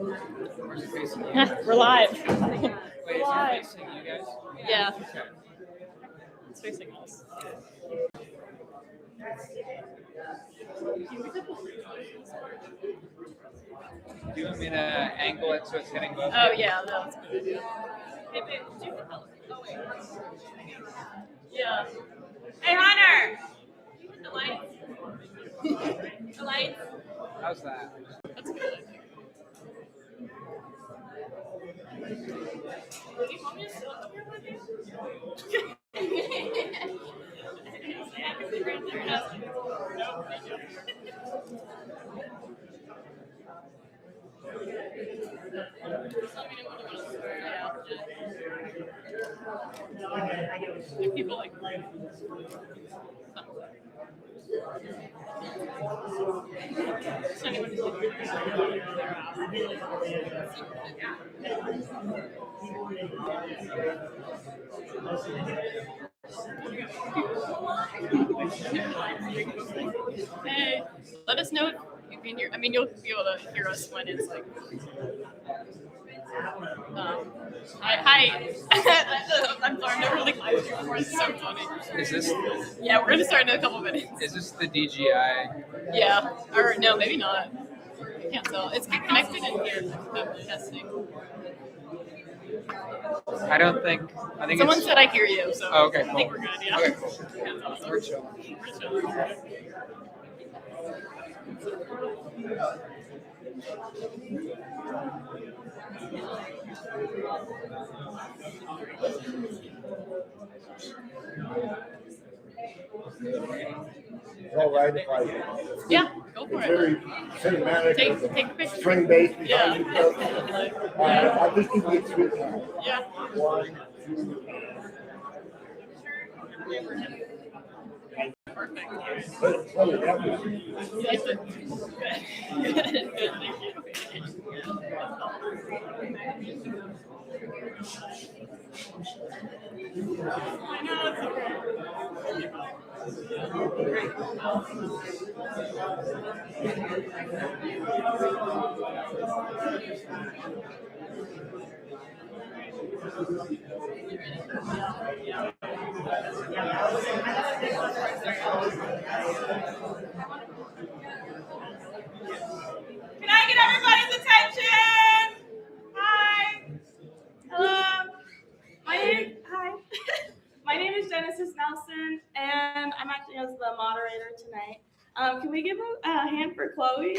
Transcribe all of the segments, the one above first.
Where's it facing? We're live. Wait, is it facing you guys? Yeah, Okay. it's facing us. Do you want me to angle it so it's hitting both? Oh yeah, that's a good idea. Hey babe, did you hit the? Oh wait. Yeah. Hey Hunter. Did you hit the lights? The lights. How's that? That's a good idea. Do you want me to sit up here with you? Yeah, because they ran there and I was like, no, thank you. If people like hey, let us know if you can hear. I mean, you'll be able to hear us when it's like. Hi. I'm sorry, I've never really live streamed before. It's so funny. Is this Yeah, we're gonna start in a couple minutes. is this the DGI? Yeah, or no, maybe not. I can't tell. It's connected in here. I'm testing. I think Someone it's. said I hear you, so Oh, okay, I think cool. we're good. Yeah. Okay, cool. Yeah, that's awesome. We're chilling. We're chilling. It's all right if I, Yeah, go for it's it. very cinematic. Take a picture. String bass behind Yeah. you. I'll just give you a sweet time. Yeah. 1, 2, Perfect. let's play it. That was Yes, sir. Good. Good. Thank you. I know it's okay. Can I get everybody's attention? Hi. Hello. My name is Genesis Nelson, and I'm acting as the moderator tonight. Can we give a hand for Chloe?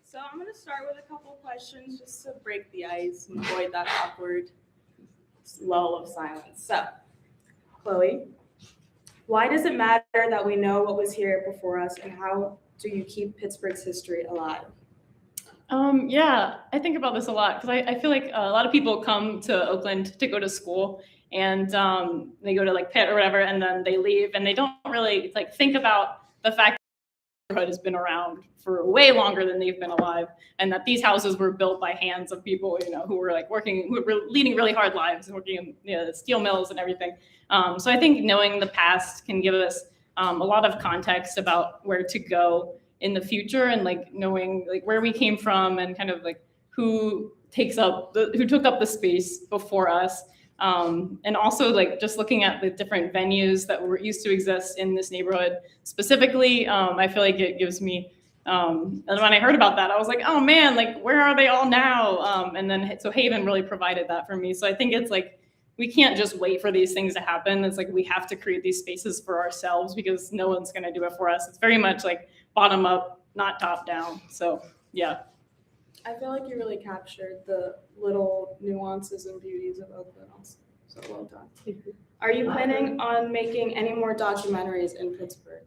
So I'm going to start with a couple questions just to break the ice and avoid that awkward lull of silence. So, Chloe, why does it matter that we know what was here before us, and how do you keep Pittsburgh's history alive? Yeah, I think about this a lot because I feel like a lot of people come to Oakland to go to school, and they go to like Pitt or whatever, and then they leave, and they don't really like think about the fact that the neighborhood has been around for way longer than they've been alive, and that these houses were built by hands of people, who were like working, who were leading really hard lives and working in the steel mills and everything. So I think knowing the past can give us a lot of context about where to go in the future, and like knowing like where we came from and kind of like who took up the space before us, and also like just looking at the different venues that were used to exist in this neighborhood specifically. I feel like it gives me and when I heard about that, I was like, oh man, like where are they all now? And then so Haven really provided that for me. So I think it's like we can't just wait for these things to happen. It's like we have to create these spaces for ourselves because no one's going to do it for us. It's very much like bottom up, not top down. So yeah. I feel like you really captured the little nuances and beauties of Oakland also. So well done. Are you planning on making any more documentaries in Pittsburgh?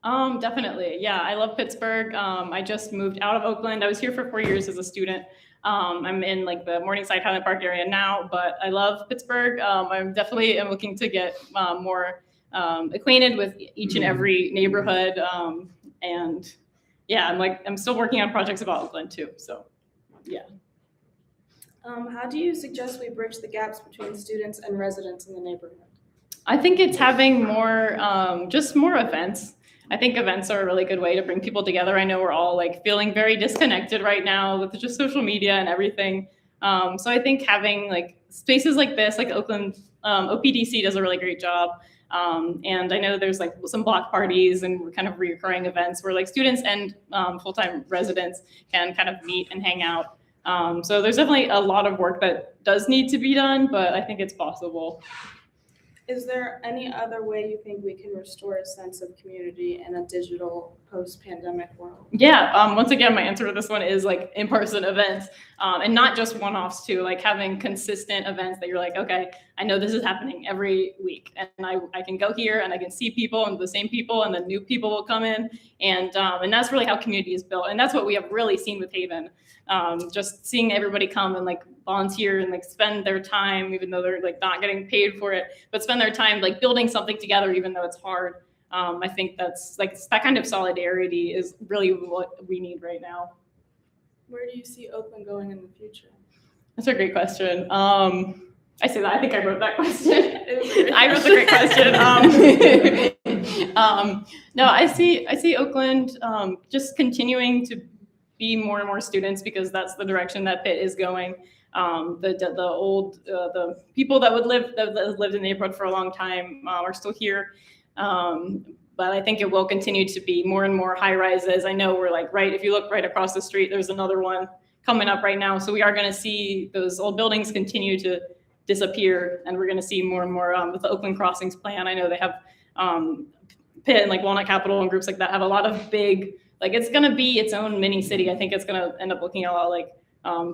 Definitely. Yeah, I love Pittsburgh. I just moved out of Oakland. I was here for 4 years as a student. I'm in like the Morningside Highland Park area now, but I love Pittsburgh. I'm definitely looking to get more acquainted with each and every neighborhood. And yeah, I'm still working on projects about Oakland too. So yeah. How do you suggest we bridge the gaps between students and residents in the neighborhood? I think it's having more, just more events. I think events are a really good way to bring people together. I know we're all like feeling very disconnected right now with just social media and everything. So I think having like spaces like this, like Oakland, OPDC does a really great job. And I know there's like some block parties and kind of reoccurring events where like students and full-time residents can kind of meet and hang out. So there's definitely a lot of work that does need to be done, but I think it's possible. Is there any other way you think we can restore a sense of community in a digital post-pandemic world? Yeah, once again, my answer to this one is like in-person events, and not just one-offs too, like having consistent events that you're like, okay, I know this is happening every week, and I can go here and I can see people and the same people, and then new people will come in, and that's really how community is built, and that's what we have really seen with Haven. Just seeing everybody come and like volunteer and like spend their time, even though they're like not getting paid for it, but spend their time like building something together, even though it's hard. I think that's like that kind of solidarity is really what we need right now. Where do you see Oakland going in the future? That's a great question. I say that, I think I wrote that question. I wrote the great question. No, I see Oakland just continuing to be more and more students, because that's the direction that Pitt is going. The people that lived in the neighborhood for a long time are still here. But I think it will continue to be more and more high rises. I know we're like, right, if you look right across the street, there's another one coming up right now. So we are going to see those old buildings continue to disappear, and we're going to see more and more with the Oakland Crossings plan. I know they have Pitt and like Walnut Capital and groups like that have a lot of big, like it's going to be its own mini city. I think it's going to end up looking a lot like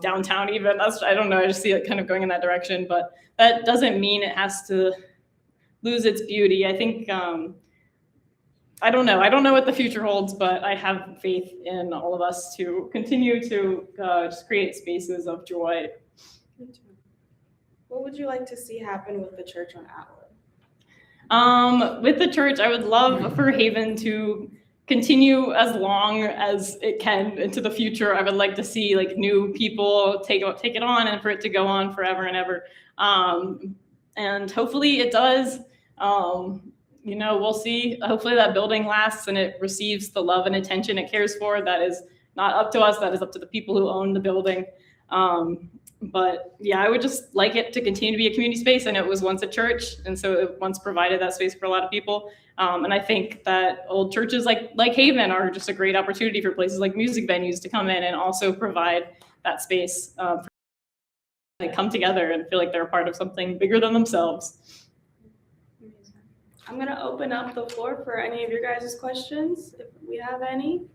downtown even. I don't know, I just see it kind of going in that direction, but that doesn't mean it has to lose its beauty. I think, I don't know what the future holds, but I have faith in all of us to continue to just create spaces of joy. What would you like to see happen with the church on Atwood? With the church, I would love for Haven to continue as long as it can into the future. I would like to see like new people take it on, and for it to go on forever and ever. And hopefully it does. We'll see. Hopefully that building lasts and it receives the love and attention it cares for. That is not up to us. That is up to the people who own the building. But yeah, I would just like it to continue to be a community space, and it was once a church, and so it once provided that space for a lot of people. And I think that old churches like Haven are just a great opportunity for places like music venues to come in and also provide that space for like come together and feel like they're a part of something bigger than themselves. I'm going to open up the floor for any of your guys' questions, if we have any.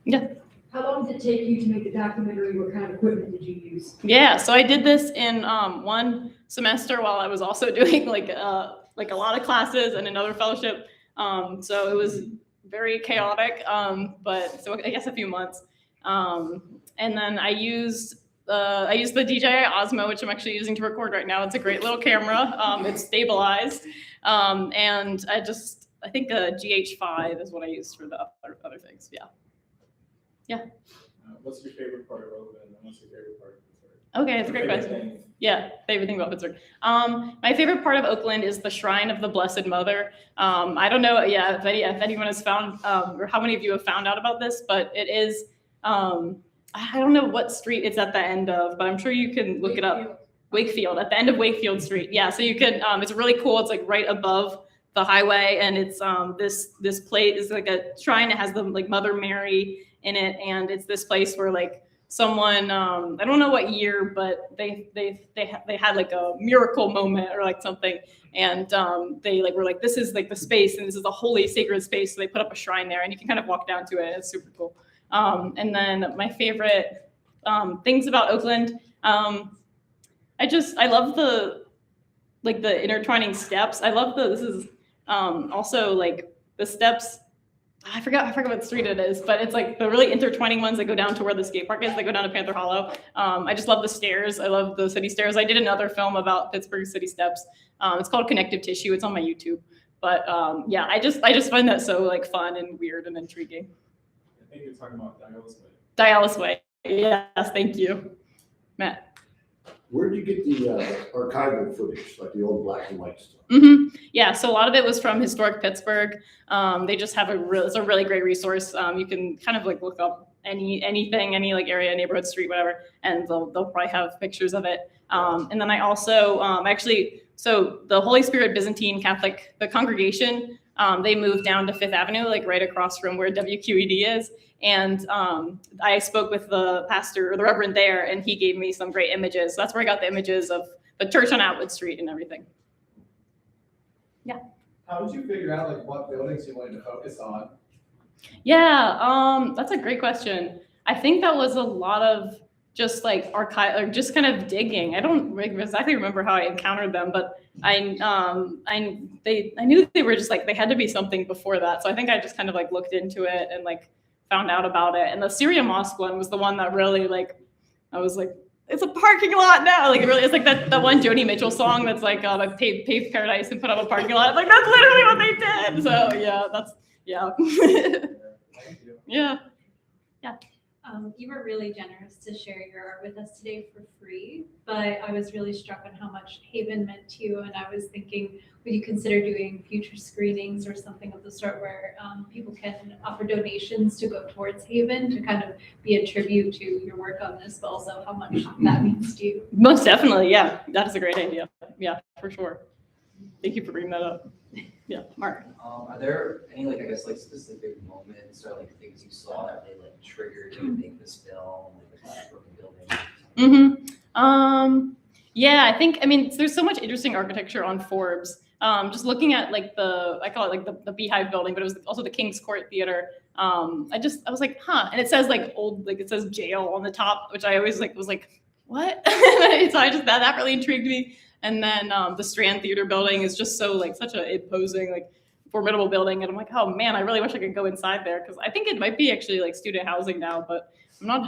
Yeah. How long did it take you to make the documentary? What kind of equipment did you use? Yeah, so I did this in one semester while I was also doing like a lot of classes and another fellowship. So it was very chaotic, but so I guess a few months. And then I used the DJI Osmo, which I'm actually using to record right now. It's a great little camera. It's stabilized. And I think a GH5 is what I used for the other things. Yeah. Yeah. What's your favorite part of Oakland, and what's your favorite part of Pittsburgh? Okay, that's a great question. Yeah, favorite thing about Pittsburgh. My favorite part of Oakland is the Shrine of the Blessed Mother. I don't know, if anyone has found, or how many of you have found out about this, but it is, I don't know what street it's at the end of, but I'm sure you can look it up. Wakefield, at the end of Wakefield Street. Yeah, so you can, it's really cool. It's like right above the highway, and it's this place is like a shrine that has the like Mother Mary in it, and it's this place where like someone I don't know what year, but they had like a miracle moment or like something, and they like were like, this is like the space, and this is a holy sacred space, so they put up a shrine there, and you can kind of walk down to it. It's super cool. And then my favorite things about Oakland, I love the intertwining steps. I love this is also like the steps. I forgot what street it is, but it's like the really intertwining ones that go down to where the skate park is. They go down to Panther Hollow. I just love the stairs. I love the city stairs. I did another film about Pittsburgh city steps. It's called Connective Tissue. It's on my YouTube. But yeah, I just find that so like fun and weird and intriguing. I think you're talking about Dialis Way. Dialis Way. Yes, thank you, Matt. Where did you get the archival footage, like the old black and white stuff? Yeah, so a lot of it was from Historic Pittsburgh. They just have it's a really great resource. You can kind of like look up anything, any like area, neighborhood, street, whatever, and they'll probably have pictures of it. And then I also so the Holy Spirit Byzantine Catholic, the congregation, they moved down to Fifth Avenue, like right across from where WQED is. And I spoke with the pastor or the reverend there, and he gave me some great images. So that's where I got the images of the church on Atwood Street and everything. Yeah. How did you figure out like what buildings you wanted to focus on? Yeah, that's a great question. I think that was a lot of just like archive, or just kind of digging. I don't exactly remember how I encountered them, but I knew they were just like, they had to be something before that. So I think I just kind of like looked into it and like found out about it. And the Syria Mosque one was the one that really like, I was like, it's a parking lot now. Like it really, it's like that one Joni Mitchell song that's like paved paradise and put up a parking lot. Like that's literally what they did. So yeah. Thank you. Yeah. You were really generous to share your art with us today for free, but I was really struck on how much Haven meant to you, and I was thinking, would you consider doing future screenings or something of the sort where people can offer donations to go towards Haven to kind of be a tribute to your work on this, but also how much that means to you? Most definitely. Yeah. That is a great idea. Yeah, for sure. Thank you for bringing that up. Yeah. Mark. Are there any like, I guess, like specific moments or like things you saw that really like triggered you to make this film, like the classroom building? Yeah, I mean, there's so much interesting architecture on Forbes. Just looking at like I call it like the Beehive building, but it was also the King's Court Theater. I was like, huh. And it says like old, like it says jail on the top, which I always like was like, what? So that really intrigued me. And then the Strand Theater building is just so like such a imposing, like formidable building. And I'm like, oh man, I really wish I could go inside there, because I think it might be actually like student housing now, but I'm not 100%